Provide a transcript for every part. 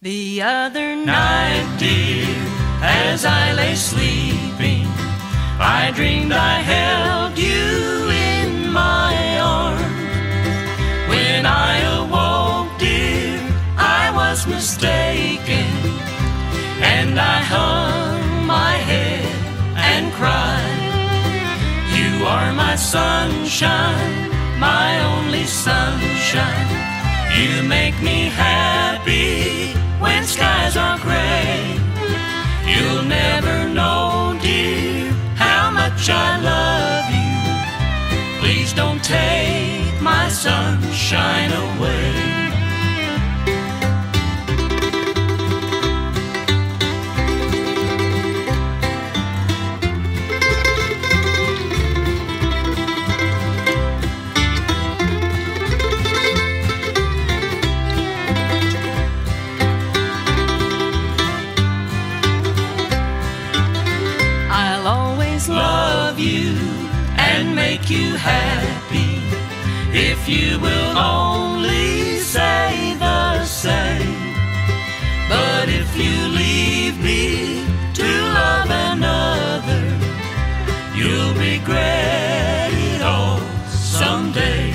The other night, dear, as I lay sleeping, I dreamed I held you in my arms. When I awoke, dear, I was mistaken, and I hung my head and cried. You are my sunshine, my only sunshine. You make me happy when skies are gray. You'll never know, dear, how much I love you. Please don't take my sunshine away. I'll always love you and make you happy if you will only say the same. But if you leave me to love another, you'll regret it all someday.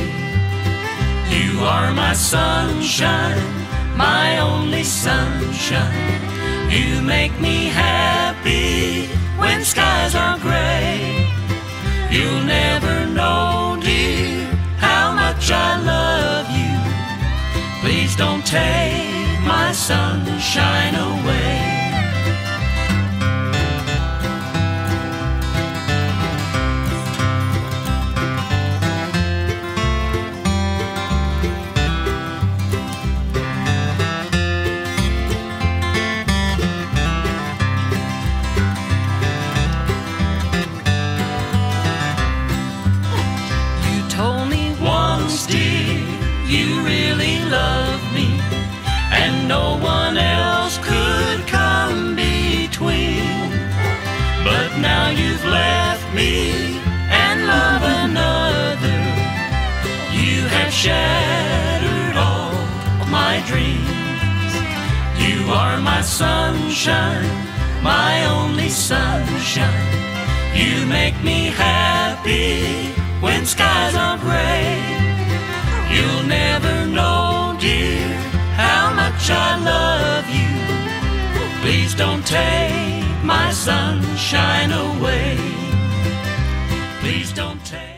You are my sunshine, my only sunshine. You make me happy when skies are gray. You'll never know, dear, how much I love you. Please don't take my sunshine away. Dear, you really love me, and no one else could come between. But now you've left me and love another. You have shattered all my dreams. You are my sunshine, my only sunshine. You make me happy when skies are gray. You'll never know, dear, how much I love you. Please don't take my sunshine away. Please don't take